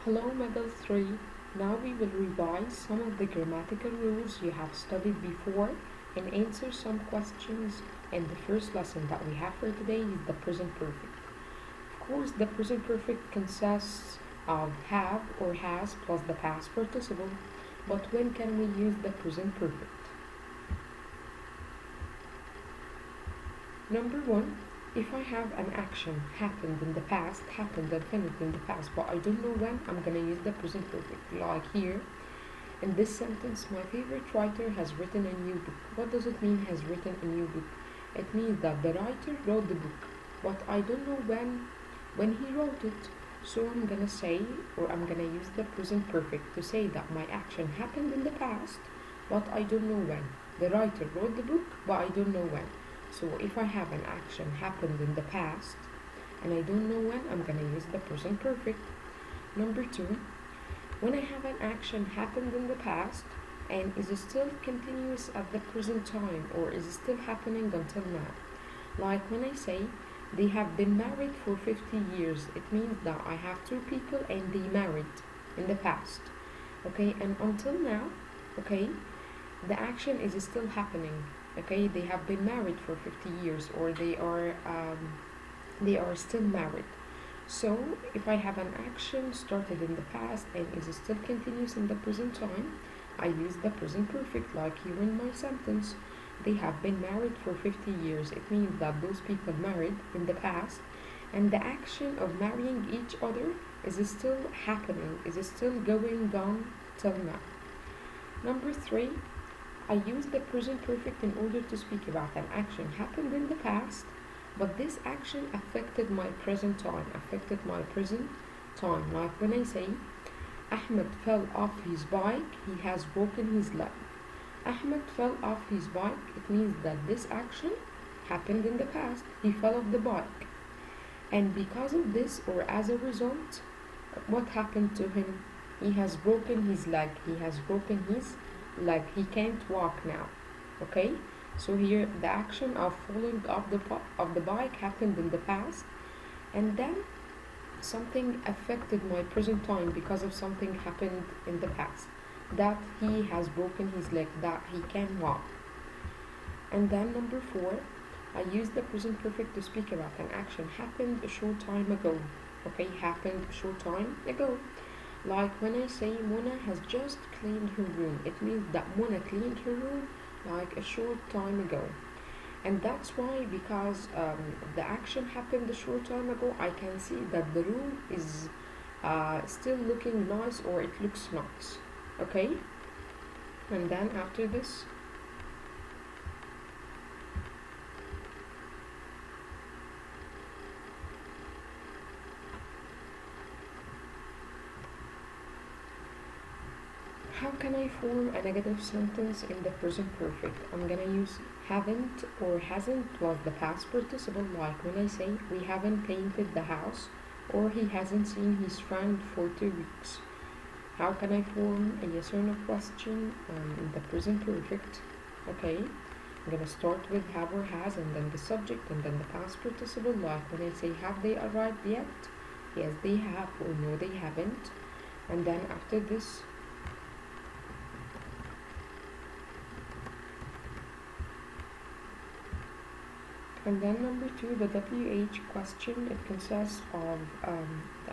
Hello, Medal 3. Now we will revise some of the grammatical rules you have studied before and answer some questions. And the first lesson that we have for today is the present perfect. Of course, the present perfect consists of have or has plus the past participle. But when can we use the present perfect? Number one, if I have an action happened in the past, happened and finished in the past, but I don't know when, I'm gonna use the present perfect. Like here, in this sentence, my favorite writer has written a new book. What does it mean, has written a new book? It means that the writer wrote the book, but I don't know when he wrote it. So I'm gonna say, or I'm gonna use the present perfect to say that my action happened in the past, but I don't know when. The writer wrote the book, but I don't know when. So if I have an action happened in the past and I don't know when, I'm gonna use the present perfect. Number two, when I have an action happened in the past and is still continuous at the present time or is still happening until now. Like when I say they have been married for 50 years, it means that I have two people and they married in the past. Okay, and until now, okay, the action is still happening. Okay, they have been married for 50 years or they are still married. So if I have an action started in the past and is still continuous in the present time, I use the present perfect. Like here in my sentence, they have been married for 50 years. It means that those people married in the past and the action of marrying each other is still happening, is still going on till now. Number three, I use the present perfect in order to speak about an action happened in the past, but this action affected my present time, Like when I say, Ahmed fell off his bike, he has broken his leg. Ahmed fell off his bike, it means that this action happened in the past, he fell off the bike. And because of this, or as a result, what happened to him? He has broken his leg, he can't walk now. Okay, so here the action of falling off the bike happened in the past, and then something affected my present time because of something happened in the past, that he has broken his leg, that he can walk. And then number four, I use the present perfect to speak about an action happened a short time ago. Okay, happened a short time ago. Like when I say Mona has just cleaned her room, it means that Mona cleaned her room like a short time ago. And that's why, because the action happened a short time ago, I can see that the room is still looking nice, or it looks nice. Okay? And then after this, how can I form a negative sentence in the present perfect? I'm gonna use haven't or hasn't plus the past participle, like when I say we haven't painted the house or he hasn't seen his friend for 2 weeks. How can I form a yes or no question in the present perfect? Okay, I'm gonna start with have or has and then the subject and then the past participle, like when I say have they arrived yet? Yes, they have, or no, they haven't. And then after this, and then number two, the WH question, it consists of,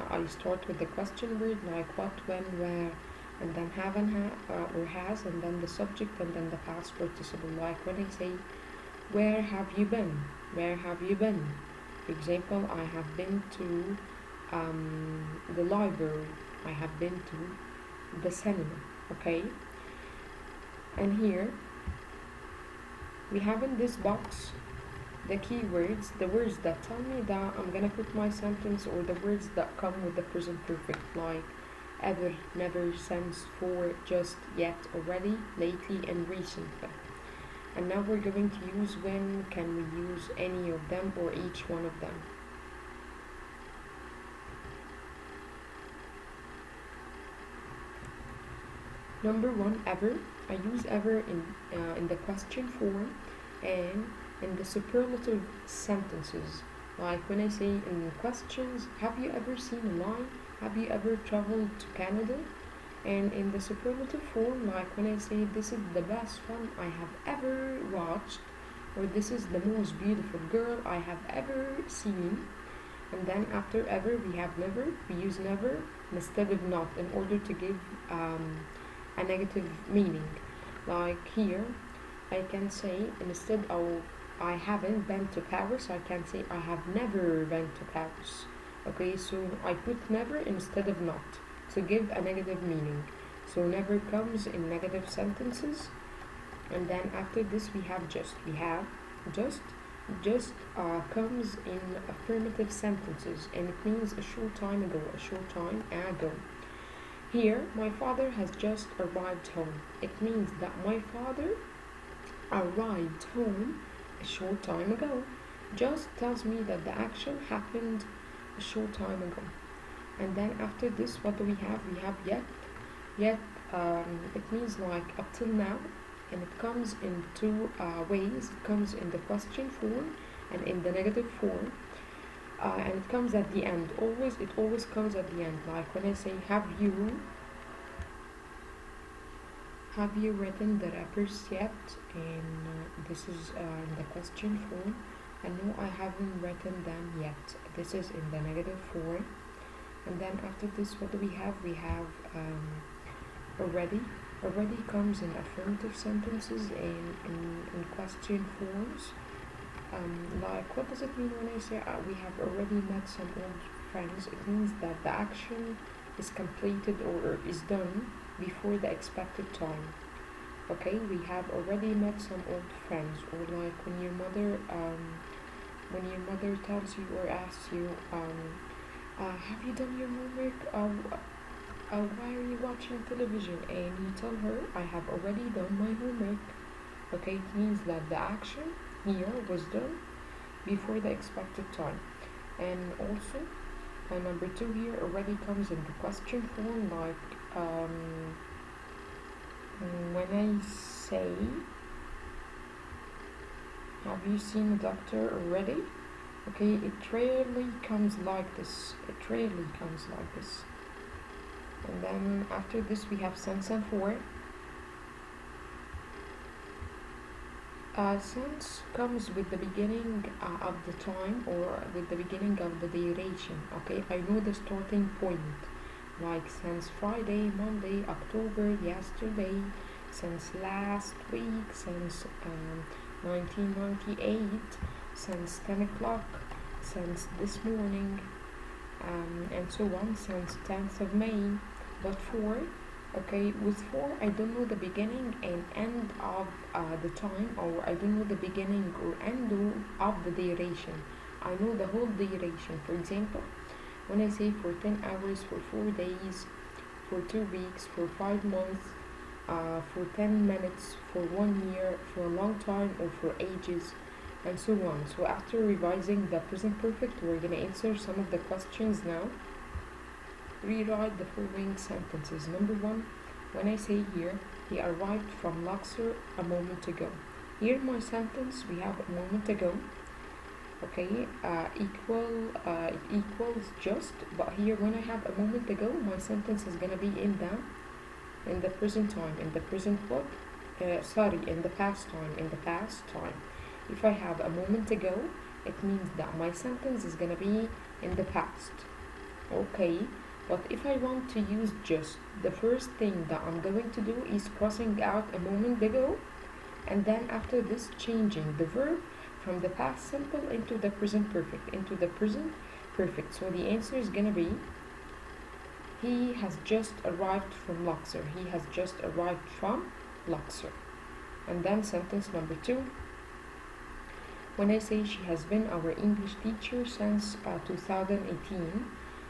I start with the question word like what, when, where, and then have and or has, and then the subject, and then the past participle. Like when I say, where have you been? Where have you been? For example, I have been to the library. I have been to the cinema. Okay? And here, we have in this box the keywords, the words that tell me that I'm gonna put my sentence, or the words that come with the present perfect, like ever, never, since, for, just, yet, already, lately, and recently. And now we're going to use when. Can we use any of them or each one of them? Number one, ever. I use ever in the question form and in the superlative sentences. Like when I say in questions, have you ever seen a lion? Have you ever traveled to Canada? And in the superlative form, like when I say this is the best film I have ever watched, or this is the most beautiful girl I have ever seen. And then after ever, we have never. We use never instead of not in order to give a negative meaning. Like here, I can say instead of I haven't been to Paris, I can say I have never been to Paris. Okay, so I put never instead of not to give a negative meaning. So never comes in negative sentences. And then after this we have just. We have just. Just comes in affirmative sentences, and it means a short time ago, a short time ago. Here, my father has just arrived home. It means that my father arrived home a short time ago. Just tells me that the action happened a short time ago. And then after this, what do we have? We have yet. Yet, it means like up till now, and it comes in two ways. It comes in the question form and in the negative form, and it comes at the end. It always comes at the end. Like when I say, have you written the rappers yet? And this is in the question form. And no, I haven't written them yet. This is in the negative form. And then after this, what do we have? We have already. Already comes in affirmative sentences and in question forms. Like, what does it mean when I say we have already met some old friends? It means that the action is completed or is done before the expected time. Okay, we have already met some old friends. Or like when your mother tells you or asks you, have you done your homework? Why are you watching television? And you tell her, I have already done my homework. Okay, it means that the action here was done before the expected time. And also, number 2 here already comes in the question form, like when I say, have you seen a doctor already? Okay, it rarely comes like this. It rarely comes like this. And then after this we have since and for. Since comes with the beginning of the time or with the beginning of the duration. Okay, I know the starting point. Like since Friday, Monday, October, yesterday, since last week, since 1998, since 10 o'clock, since this morning, and so on, since 10th of May. But for, okay, with for, I don't know the beginning and end of the time, or I don't know the beginning or end of the duration. I know the whole duration. For example, when I say for 10 hours, for 4 days, for 2 weeks, for 5 months, for 10 minutes, for 1 year, for a long time, or for ages, and so on. So after revising the present perfect, we're going to answer some of the questions now. Rewrite the following sentences. Number 1, when I say here, he arrived from Luxor a moment ago. Here in my sentence, we have a moment ago. Okay, it equals just, but here when I have a moment ago, my sentence is going to be in the present time, in the present what? In the past time. If I have a moment ago, it means that my sentence is going to be in the past. Okay, but if I want to use just, the first thing that I'm going to do is crossing out a moment ago, and then after this changing the verb from the past simple into the present perfect. So the answer is going to be, he has just arrived from Luxor. He has just arrived from Luxor. And then sentence number 2, when I say she has been our English teacher since 2018.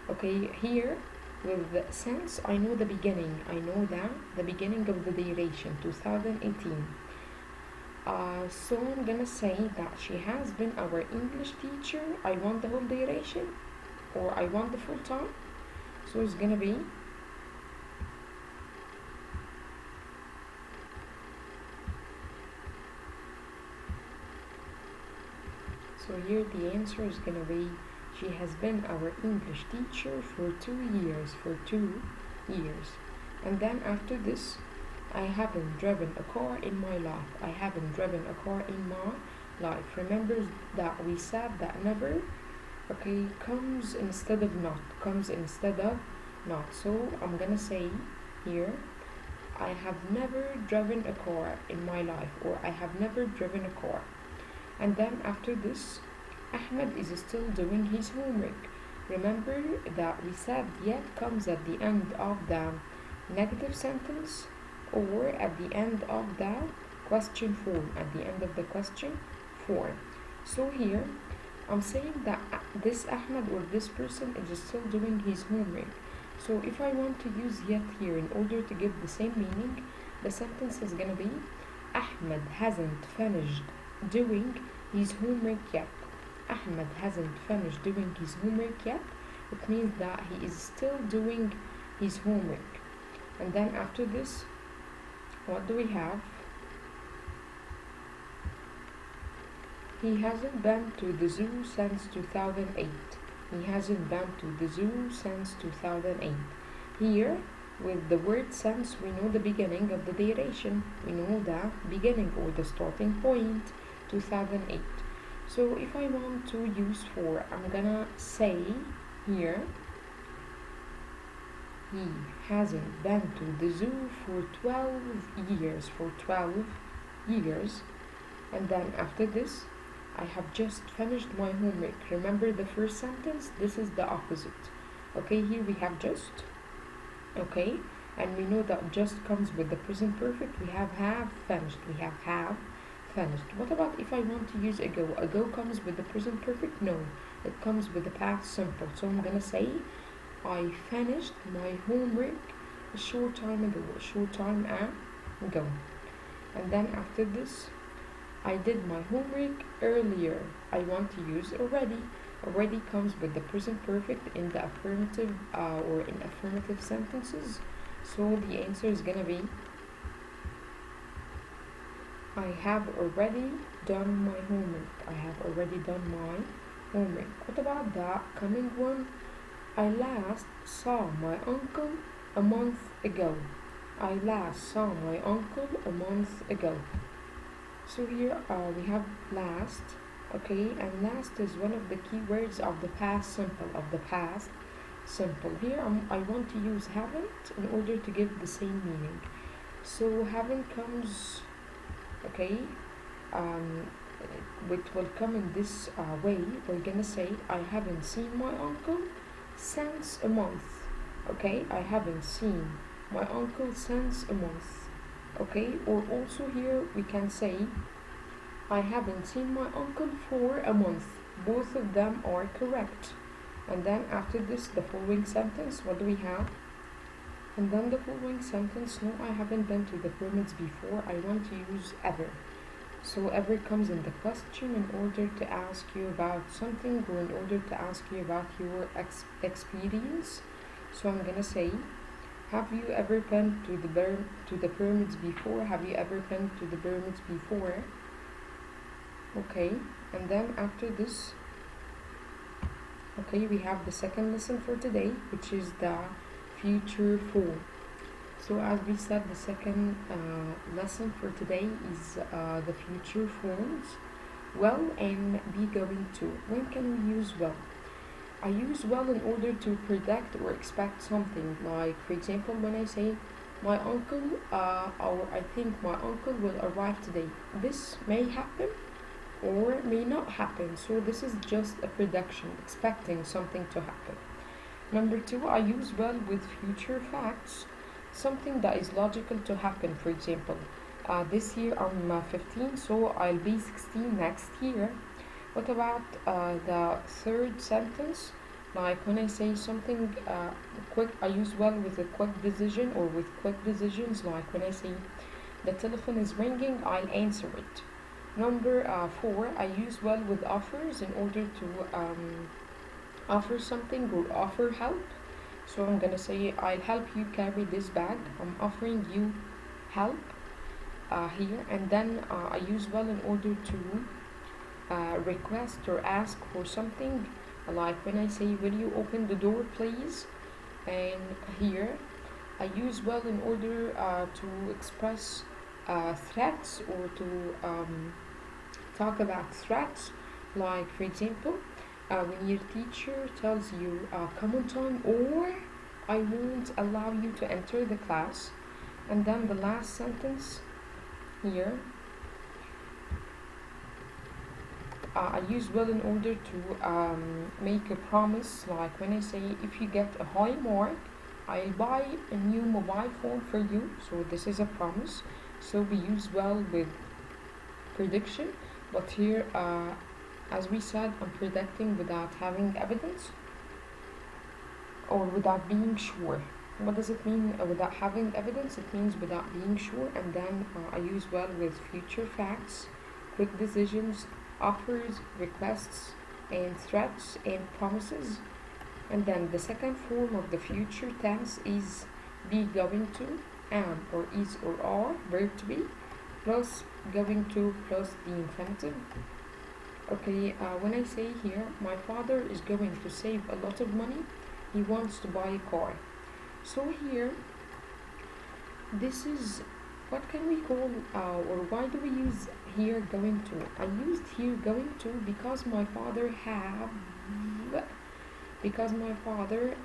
Okay, here with the since, I know the beginning. I know that the beginning of the duration, 2018. So I'm gonna say that she has been our English teacher. I want the whole duration, or I want the full time. So it's gonna be, So here the answer is gonna be, she has been our English teacher for 2 years. And then after this, I haven't driven a car in my life. I haven't driven a car in my life. Remember that we said that never, okay, comes instead of not. So I'm gonna say here, I have never driven a car in my life, or I have never driven a car. And then after this, Ahmed is still doing his homework. Remember that we said yet comes at the end of the negative sentence, or at the end of the question form, So here I'm saying that this Ahmed, or this person, is still doing his homework. So if I want to use yet here in order to give the same meaning, the sentence is gonna be, Ahmed hasn't finished doing his homework yet. Ahmed hasn't finished doing his homework yet. It means that he is still doing his homework. And then after this, what do we have? He hasn't been to the zoo since 2008. He hasn't been to the zoo since 2008. Here, with the word since, we know the beginning of the duration. We know the beginning, or the starting point, 2008. So if I want to use for, I'm gonna say here, he hasn't been to the zoo for 12 years. And then after this, I have just finished my homework. Remember the first sentence? This is the opposite. Okay, here we have just. Okay, and we know that just comes with the present perfect. We have finished. What about if I want to use ago? Ago comes with the present perfect? No, it comes with the past simple. So I'm gonna say, I finished my homework a short time ago. And then after this, I did my homework earlier. I want to use already. Already comes with the present perfect in the affirmative or in affirmative sentences. So the answer is gonna be, I have already done my homework. What about the coming one? I last saw my uncle a month ago. So here we have last, okay, and last is one of the key words of the past simple. Here I want to use haven't in order to give the same meaning. So haven't comes, okay, it will come in this way. We're gonna say, I haven't seen my uncle since a month. Okay, I haven't seen my uncle since a month. Okay, or also here we can say, I haven't seen my uncle for a month. Both of them are correct. And then after this, the following sentence, what do we have? And then the following sentence, no, I haven't been to the pyramids before. I want to use ever. So ever comes in the question in order to ask you about something, or in order to ask you about your experience. So I'm gonna say, have you ever been to the pyramids before? Okay, and then after this, okay, we have the second lesson for today, which is the future form. So as we said, the second lesson for today is the future forms, well and be going to. When can we use well? I use well in order to predict or expect something. Like, for example, when I say my uncle, or I think my uncle will arrive today. This may happen or may not happen. So this is just a prediction, expecting something to happen. Number two, I use well with future facts, something that is logical to happen. For example, this year I'm 15, so I'll be 16 next year. What about the third sentence? Like when I say something quick, I use well with a quick decision or with quick decisions. Like when I say the telephone is ringing, I'll answer it. Number four, I use well with offers in order to offer something or offer help. So I'm gonna say, I'll help you carry this bag. I'm offering you help here. And then I use well in order to request or ask for something, like when I say, will you open the door please? And here I use well in order to express threats, or to talk about threats. Like for example, when your teacher tells you come on time, or I won't allow you to enter the class. And then the last sentence here, I use will in order to make a promise. Like when I say, if you get a high mark, I'll buy a new mobile phone for you. So this is a promise. So we use well with prediction. But here, as we said, I'm predicting without having evidence, or without being sure. What does it mean without having evidence? It means without being sure. And then I use well with future facts, quick decisions, offers, requests, and threats and promises. And then the second form of the future tense is be going to, am or is or are, verb to be, plus going to plus the infinitive. Okay, when I say here, my father is going to save a lot of money, he wants to buy a car. So here, this is, what can we call, or why do we use here going to? I used here going to because my father because my father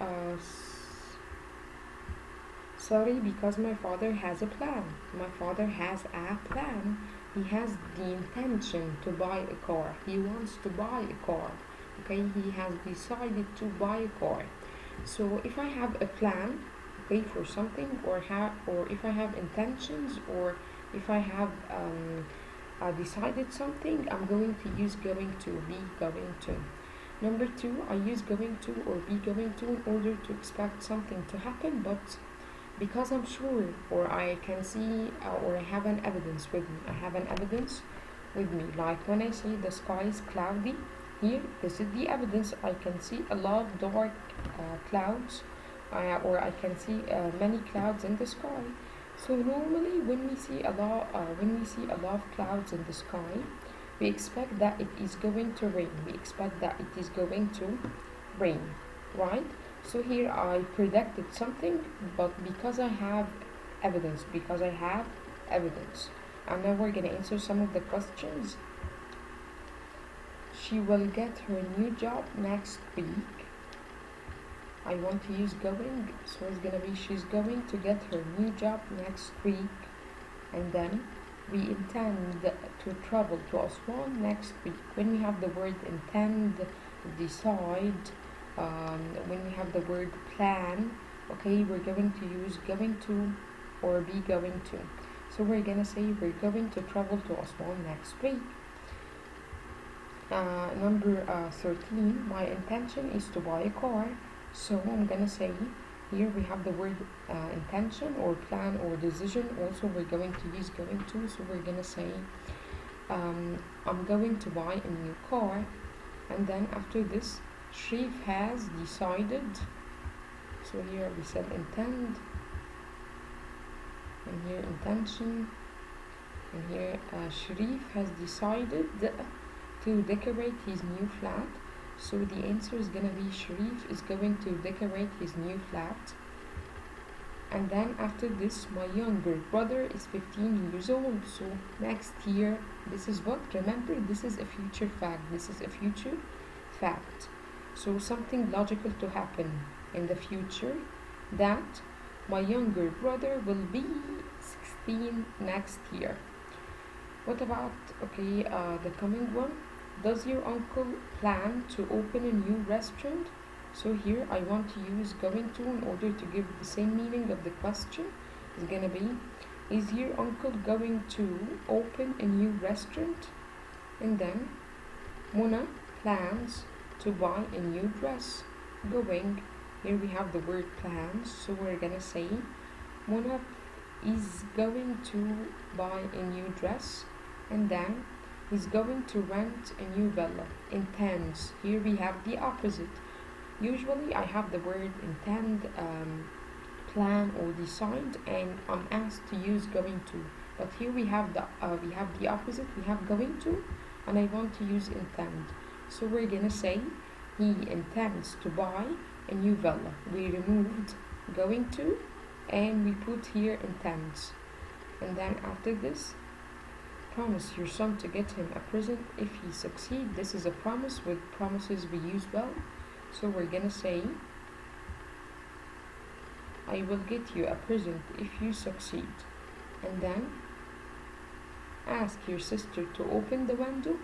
because my father has a plan. My father has a plan. He has the intention to buy a car. He wants to buy a car. Okay, he has decided to buy a car. So if I have a plan, okay, for something, or if I have intentions, or if I have decided something, I'm going to use going to, be going to. Number two, I use going to or be going to in order to expect something to happen, but because I'm sure, or I can see, or I have an evidence with me. I have an evidence with me. Like when I say the sky is cloudy, here, this is the evidence. I can see a lot of dark clouds, or I can see many clouds in the sky. So normally, when we see a lot of clouds in the sky, we expect that it is going to rain. We expect that it is going to rain, right? So here I predicted something, but because I have evidence, And now we're gonna answer some of the questions. She will get her new job next week. I want to use going, so it's gonna be she's going to get her new job next week. And then we intend to travel to Aswan next week. When we have the word intend, decide, when we have the word plan, okay, we're going to use going to or be going to. So we're gonna say we're going to travel to Aswan next week. Number 13, my intention is to buy a car. So I'm gonna say here we have the word intention or plan or decision. Also we're going to use going to. So we're gonna say I'm going to buy a new car. And then after this, Sharif has decided. So here we said intend, and here intention, and here Sharif has decided to decorate his new flat. So the answer is gonna be Sharif is going to decorate his new flat. And then after this, my younger brother is 15 years old. So next year, this is what? Remember, this is a future fact. This is a future fact. So something logical to happen in the future, that my younger brother will be 16 next year. What about, okay, the coming one? Does your uncle plan to open a new restaurant? So here I want to use going to in order to give the same meaning of the question. It's gonna be, is your uncle going to open a new restaurant? And then Mona plans to buy a new dress. Going, here we have the word plans, so we're gonna say Mona is going to buy a new dress. And then he's going to rent a new villa. Intends, here we have the opposite. Usually I have the word intend, plan or decide, and I'm asked to use going to. But here we have the opposite. We have going to, and I want to use intend. So we're gonna say he intends to buy a new villa. We removed going to and we put here intends. And then after this, promise your son to get him a present if he succeed. This is a promise. With promises we use well. So we're gonna say I will get you a present if you succeed. And then ask your sister to open the window.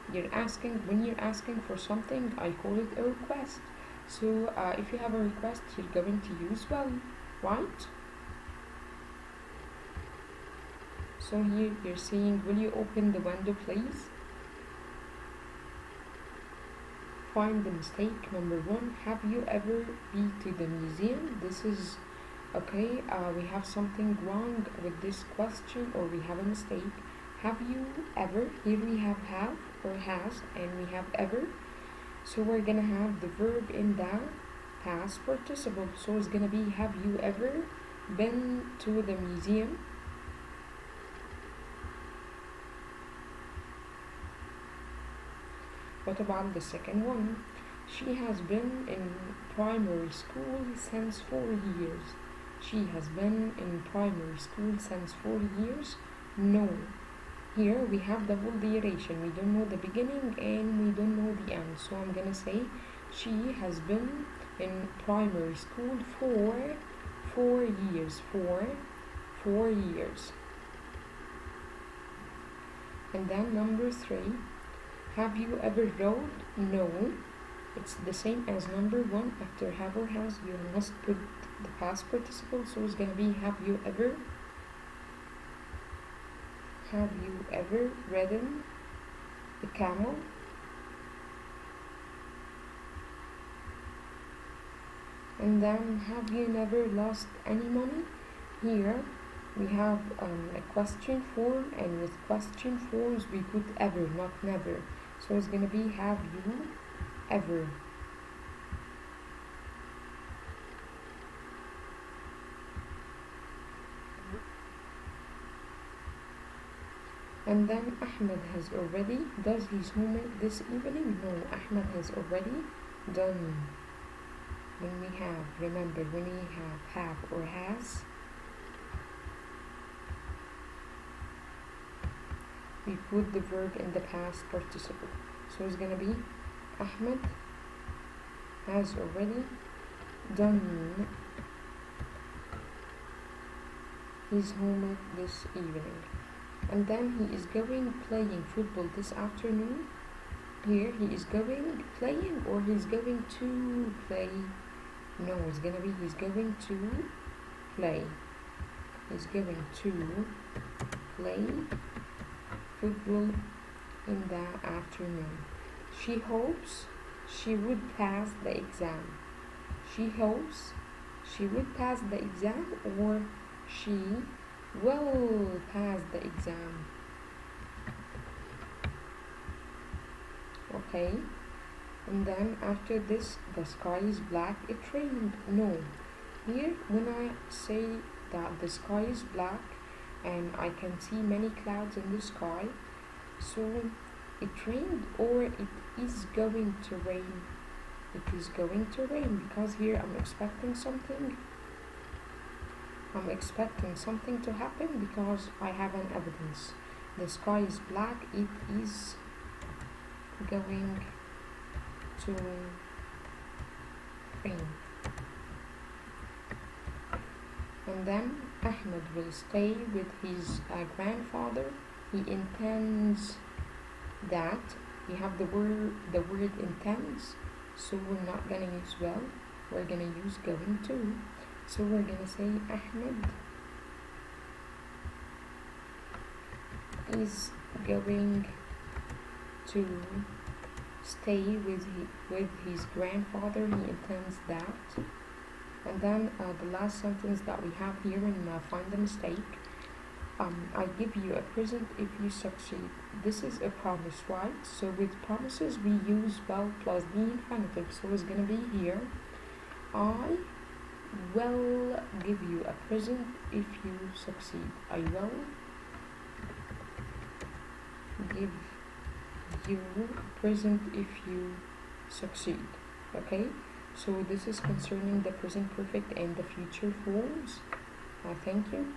When you're asking for something, I call it a request. So if you have a request, you're going to use well, right? So here you're saying, will you open the window please? Find the mistake. Number 1, have you ever been to the museum? This is okay. We have something wrong with this question, or we have a mistake. Have you ever? Here we have or has, and we have ever. So we're gonna have the verb in the past participle. So it's gonna be, have you ever been to the museum? What about the second one? She has been in primary school since 4 years. She has been in primary school since 4 years. No. Here we have the whole duration. We don't know the beginning and we don't know the end. So I'm gonna say she has been in primary school for 4 years. For 4 years. And then number 3. Have you ever rode? No. It's the same as number 1. After have or has, you must put the past participle. So it's gonna be, have you ever? Have you ever ridden the camel? And then, have you never lost any money? Here we have a question form, and with question forms we put ever, not never. So it's gonna be, have you ever? And then Ahmed has already does his homework this evening. No, Ahmed has already done. When we have, remember, when we have or has, we put the verb in the past participle. So it's gonna be, Ahmed has already done his homework this evening. And then he is going playing football this afternoon. Here he is going playing, or he's going to play. No, it's gonna be, he's going to play. He's going to play football in the afternoon. She hopes she would pass the exam. She hopes she would pass the exam, or she will pass the exam. Okay. And then after this, the sky is black. It rained. No. Here, when I say that the sky is black and I can see many clouds in the sky, so it rained, or it is going to rain. It is going to rain, because here I'm expecting something. I'm expecting something to happen because I have an evidence. The sky is black. It is going to rain. And then Ahmed will stay with his grandfather. He intends that. We have the word intends, so we're not gonna use well. We're gonna use going to. So we're gonna say Ahmed is going to stay with his grandfather. He intends that. And then the last sentence that we have here in find the mistake. I give you a present if you succeed. This is a promise, right? So with promises we use well plus the infinitive. So it's gonna be here, I will give you a present if you succeed. I will give you, present if you succeed. Okay, so this is concerning the present perfect and the future forms. Thank you.